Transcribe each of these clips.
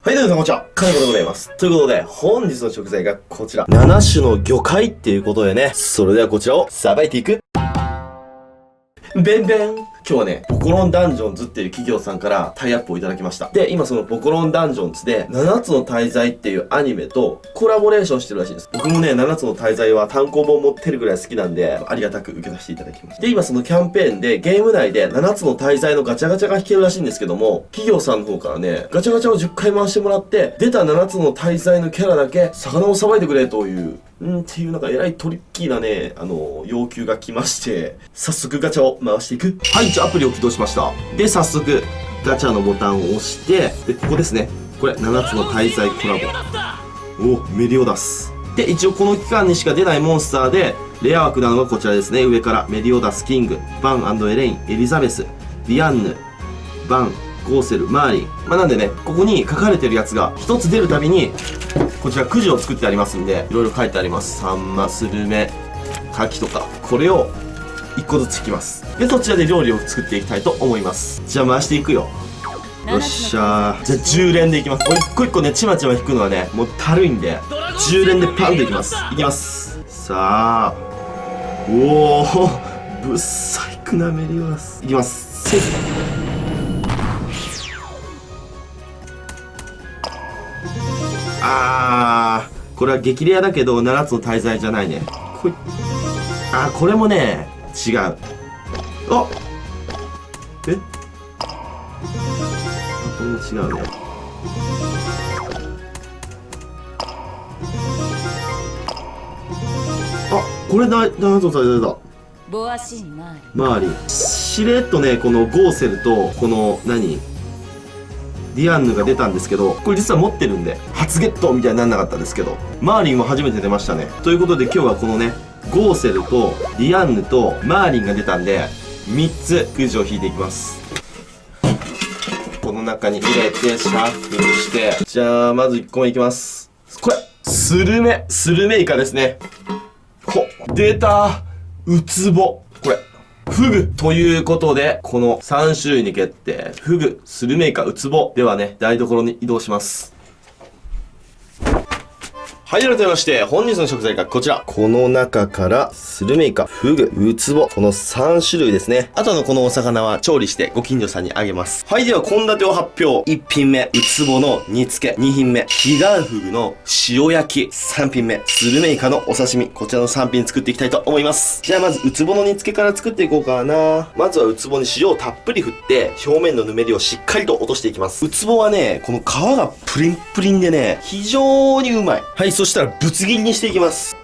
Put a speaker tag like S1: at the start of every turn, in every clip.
S1: はい、どうもこんにちは。金子でございます。ということで、本日の食材がこちら。7種の魚介っていうことでね。それではこちらをさばいていく。ベンベン。今日はね、ボコロンダンジョンズっていう企業さんからタイアップをいただきました。で、今そのボコロンダンジョンズで、7つの大罪っていうアニメとコラボレーションしてるらしいです。僕もね、7つの大罪は単行本持ってるぐらい好きなんで、ありがたく受けさせていただきました。で、今そのキャンペーンでゲーム内で7つの大罪のガチャガチャが引けるらしいんですけども、企業さんの方からね、ガチャガチャを10回回してもらって、出た7つの大罪のキャラだけ魚をさばいてくれという、っていうなんかえらいトリッキーなね、要求が来まして、早速ガチャを回していく。はい、じゃあアプリを起動しました。で、早速、ガチャのボタンを押して、で、ここですね。これ、7つの大罪コラボ。お、メリオダス。で、一応この期間にしか出ないモンスターで、レア枠なのがこちらですね。上から、メリオダス、キング、バン&エレイン、エリザベス、ディアンヌ、バン、ゴーセル、マーリン。なんでね、ここに書かれてるやつが、一つ出るたびに、こちらくじを作ってありますんで、いろいろ書いてあります。サンマ、スルメ、カキとか。これを、1個ずつ引きます。で、そちらで料理を作っていきたいと思います。じゃあ回していくよ。よっしゃー。じゃあ10連でいきます。一個一個ね、ちまちま引くのはね、もうたるいんで、10連でパンといきます。いきます。さあ。おー、ぶっさいくなメリオダス。いきます。せい。これは激レアだけど7つの大罪じゃないね。これもね、違う。あえこれも違うね。これ7つの大罪だ。マーリン。しれっとね、このゴーセルと、このディアンヌが出たんですけど、これ実は持ってるんで、初ゲットみたいになんなかったですけど、マーリンも初めて出ましたね。ということで今日はこのね、ゴーセルとディアンヌとマーリンが出たんで、3つくじを引いていきます。この中に入れて、シャッフルして、じゃあ、まず1個目いきます。これスルメイカですね。出たウツボ。これ。フグということで、この3種類に決定。フグ、スルメイカ、ウツボ。ではね、台所に移動します。はい、改めまして、本日の食材がこちら。この中から、スルメイカ、フグ、ウツボ、この3種類ですね。あとのこのお魚は調理してご近所さんにあげます。はい、では、献立を発表。1品目、ウツボの煮付け。2品目、ヒガンフグの塩焼き。3品目、スルメイカのお刺身。こちらの3品作っていきたいと思います。じゃあ、まず、ウツボの煮付けから作っていこうかな。まずはウツボに塩をたっぷり振って、表面のぬめりをしっかりと落としていきます。ウツボはね、この皮がプリンプリンでね、非常にうまい。はい、そしたらぶつ切りにしていきます。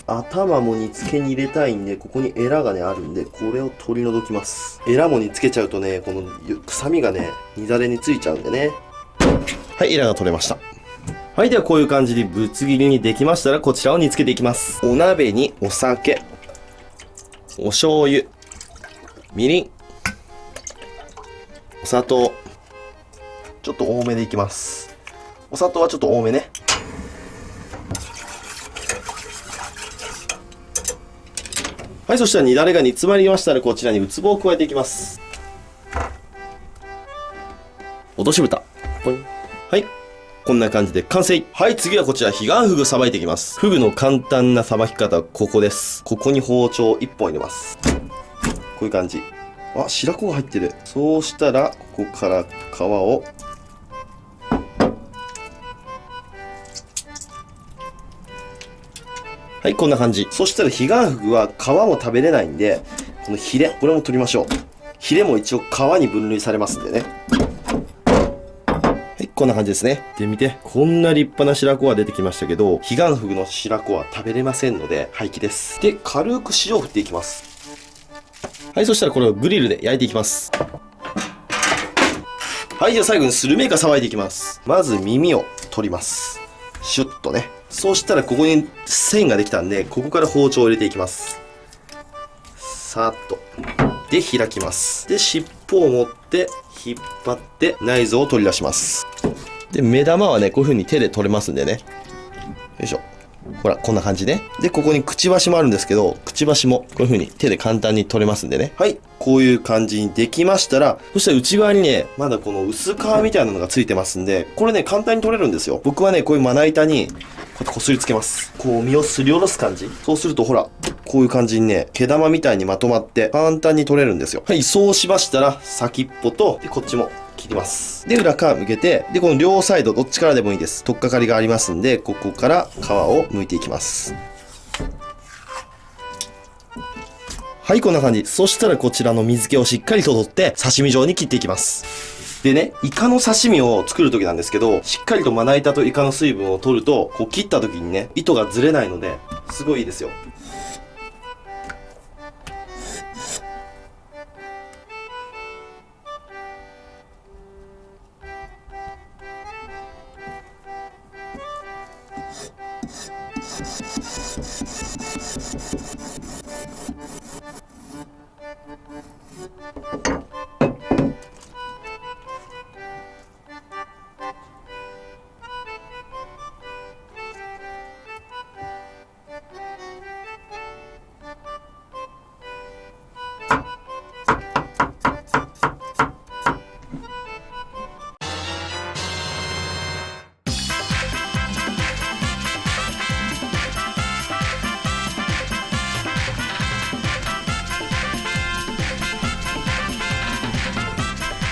S1: 頭も煮付けに入れたいんで、ここにエラがね、あるんで、これを取り除きます。エラも煮付けちゃうとね、この臭みがね、煮だれについちゃうんでね。はい、エラが取れました。はい、ではこういう感じにぶつ切りにできましたら、こちらを煮付けていきます。お鍋にお酒、お醤油、みりん、お砂糖。ちょっと多めでいきます。お砂糖はちょっと多めね。はい、そしたら煮だれが煮詰まりましたら、こちらにウツボを加えていきます。落とし蓋。ポイン。はい。こんな感じで完成。はい、次はこちら、ヒガンフグさばいていきます。フグの簡単なさばき方はここです。ここに包丁1本入れます。こういう感じ。白子が入ってる。そうしたら、ここから皮を。はい、こんな感じ。そしたら、ヒガンフグは皮も食べれないんで、このヒレ、これも取りましょう。ヒレも一応皮に分類されますんでね。こんな感じですね。で、見て。こんな立派な白子が出てきましたけど、ヒガンフグの白子は食べれませんので、廃棄です。で、軽く塩を振っていきます。はい、そしたらこれをグリルで焼いていきます。はい、じゃあ最後にスルメイカさばいていきます。まず耳を取ります。シュッとね。そうしたらここに線ができたんで、ここから包丁を入れていきます。さーっと。で、開きます。で、尻尾を持って、引っ張って内臓を取り出します。で、目玉はね、こういう風に手で取れますんでね。よいしょ。ほら、こんな感じね。で、ここにくちばしもあるんですけど、くちばしもこういう風に手で簡単に取れますんでね。はい。こういう感じにできましたら、そしたら内側にね、まだこの薄皮みたいなのがついてますんで、これね、簡単に取れるんですよ。僕はね、こういうまな板に、こうやってこすりつけます。こう、身をすりおろす感じ。そうすると、ほら、こういう感じにね、毛玉みたいにまとまって、簡単に取れるんですよ。はい、そうしましたら、先っぽと、で、こっちも、切ります。で、裏側向けて、で、この両サイドどっちからでもいいです。取っかかりがありますんで、ここから皮を剥いていきます。はい、こんな感じ。そしたらこちらの水気をしっかりと取って、刺身状に切っていきます。でね、イカの刺身を作るときなんですけど、しっかりとまな板とイカの水分を取ると、こう切ったときにね、糸がずれないので、すごいいいですよ。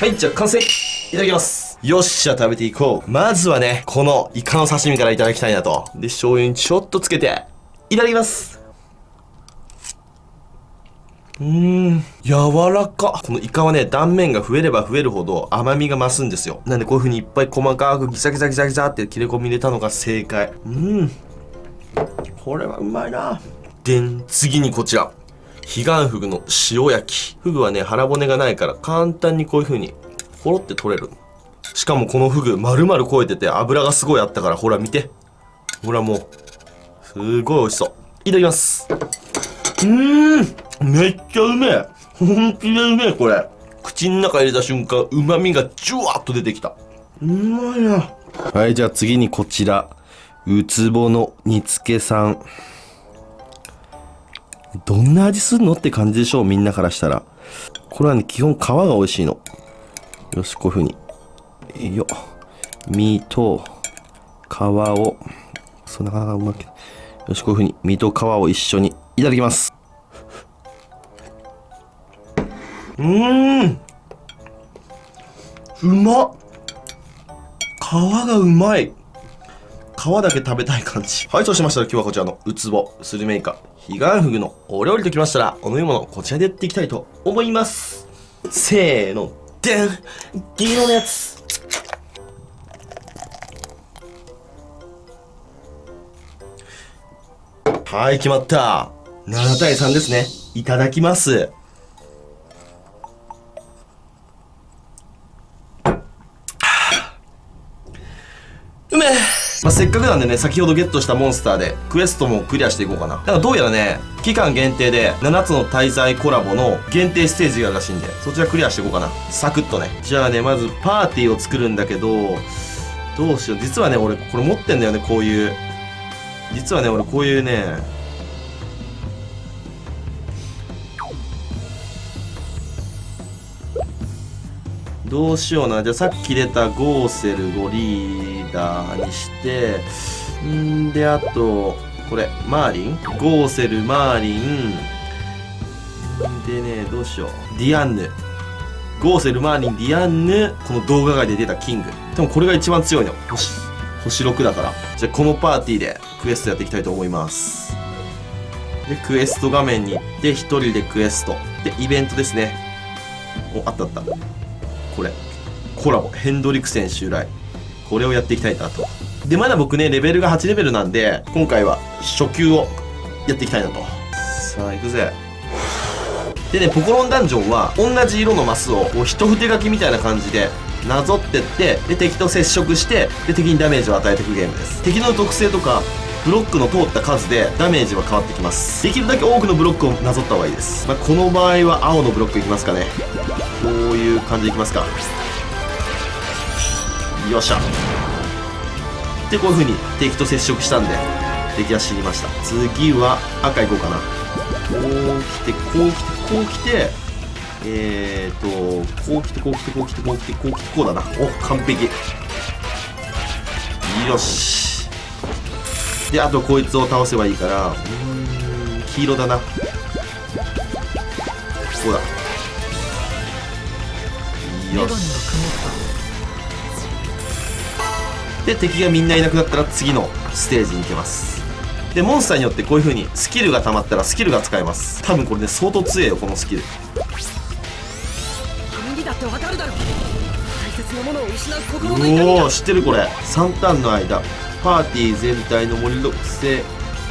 S1: はい、じゃあ完成いただきます。よっしゃ、食べていこう。まずはね、このイカの刺身からいただきたいなと。で、醤油にちょっとつけて、いただきます。柔らか。このイカはね、断面が増えれば増えるほど甘みが増すんですよ。なんでこういう風にいっぱい細かくギザギザギザギザって切れ込み入れたのが正解。これはうまいな。でん、次にこちら。彼岸フグの塩焼き。フグはね、腹骨がないから簡単にこういう風にポロって取れる。しかもこのフグ丸々超えてて脂がすごいあったから、ほら見て。ほらもう、すごい美味しそう。いただきます。めっちゃうめえ。本気でうめえ、これ。口の中入れた瞬間、旨味がジュワーっと出てきた。うまいな。はい、じゃあ次にこちら。ウツボの煮付けさん。どんな味するのって感じでしょう、みんなからしたら。これはね、基本皮が美味しいの。よし、こういう風に。よ。身と皮を、そう、なかなかうまく。よし、こういう風に身と皮を一緒にいただきます。うまっ。皮がうまい。皮だけ食べたい感じ。はい、そうしましたら今日はこちらのウツボ、スルメイカ、彼岸フグのお料理ときましたら、お飲み物こちらでやっていきたいと思います。せーの、でん、銀色のやつ。はい、決まった。7対3ですね。いただきます。うめえ。せっかくなんでね、先ほどゲットしたモンスターでクエストもクリアしていこうかな。どうやらね、期間限定で7つの大罪コラボの限定ステージがあるらしいんで、そちらクリアしていこうかな。サクッとね。じゃあね、まずパーティーを作るんだけど、どうしよう。実はね、俺これ持ってんだよね、こういう。実はね、俺こういうね、どうしような。じゃあさっき出たゴーセルをリーダーにして、で、あと、これ、マーリンゴーセル、マーリン。でね、どうしよう。ディアンヌ。ゴーセル、マーリン、ディアンヌ。この動画外で出たキング。でもこれが一番強いの。星6だから。じゃあこのパーティーでクエストやっていきたいと思います。で、クエスト画面に行って、一人でクエスト。で、イベントですね。お、あったあった。これコラボヘンドリクセン襲来、これをやっていきたいなと。でまだ僕ねレベルが8レベルなんで、今回は初級をやっていきたいなと。さあ行くぜ。でね、ポコロンダンジョンは同じ色のマスをこう一筆書きみたいな感じでなぞってって、で敵と接触して、で敵にダメージを与えていくゲームです。敵の特性とかブロックの通った数でダメージは変わってきます。できるだけ多くのブロックをなぞった方がいいです。この場合は青のブロックいきますかね。こういう感じでいきますか。よっしゃ。でこういう風に敵と接触したんで敵は死にました。次は赤いこうかな。こう来てこう来てこう来てこう来てこう来てこう来てこう来てこう来てこうだな。お、完璧。よし。であとこいつを倒せばいいから、黄色だな。こうだ。よし。で敵がみんないなくなったら次のステージに行けます。でモンスターによってこういう風にスキルが溜まったらスキルが使えます。多分これね相当強いよこのスキル。おお知ってるこれ。3ターンの間パーティー全体の森属性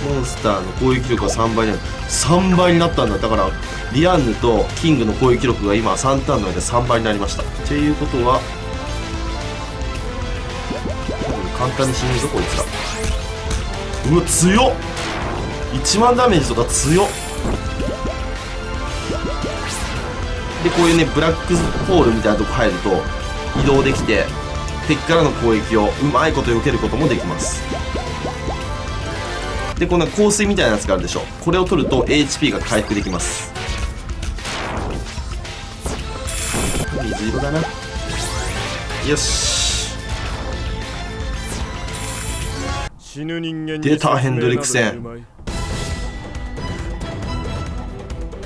S1: モンスターの攻撃力が3倍になる。3倍になったんだ。だからリアンヌとキングの攻撃力が今3ターンの間3倍になりました。っていうことは簡単に死ぬぞこいつら。うわ強っ。1万ダメージとか強っ。でこういうねブラックホールみたいなとこ入ると移動できて敵からの攻撃をうまいこと避けることもできます。でこんな香水みたいなやつがあるでしょ。これを取ると HP が回復できます。水色だな。よし。出たヘンドリクセン。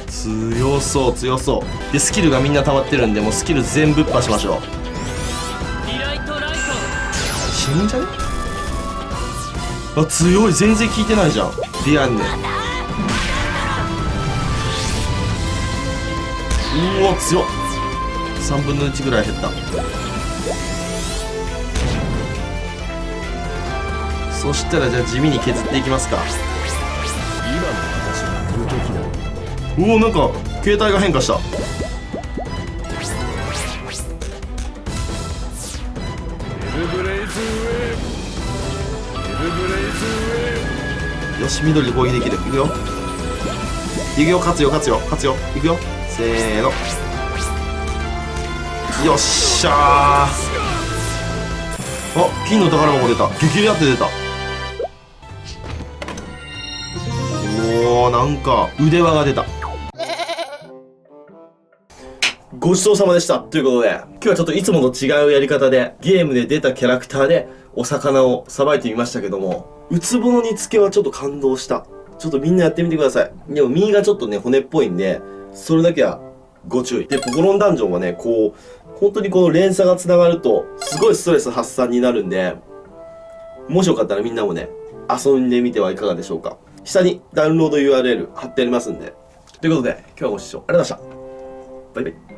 S1: 強そう強そう。でスキルがみんな溜まってるんでもうスキル全部ぶっ破しましょう。死ぬんじゃね。あ強い。全然効いてないじゃんリアンヌ。うお強っ。3分の1ぐらい減った。そしたらじゃあ地味に削っていきますか。おおなんか携帯が変化した。よし緑で攻撃できる。いくよいくよ。勝つよ勝つよ勝つよ。いくよせーの。よっしゃー。あ金の宝箱出た。激レアって出た。おーなんか腕輪が出た。ごちそうさまでした。ということで今日はちょっといつもと違うやり方でゲームで出たキャラクターでお魚をさばいてみましたけども、ウツボの煮付けはちょっと感動した。ちょっとみんなやってみてください。でも身がちょっとね骨っぽいんでそれだけはご注意。でポコロンダンジョンはねこう本当にこの連鎖がつながるとすごいストレス発散になるんで、もしよかったらみんなもね遊んでみてはいかがでしょうか。下にダウンロード URL 貼ってありますんで。ということで今日はご視聴ありがとうございました。バイバイ。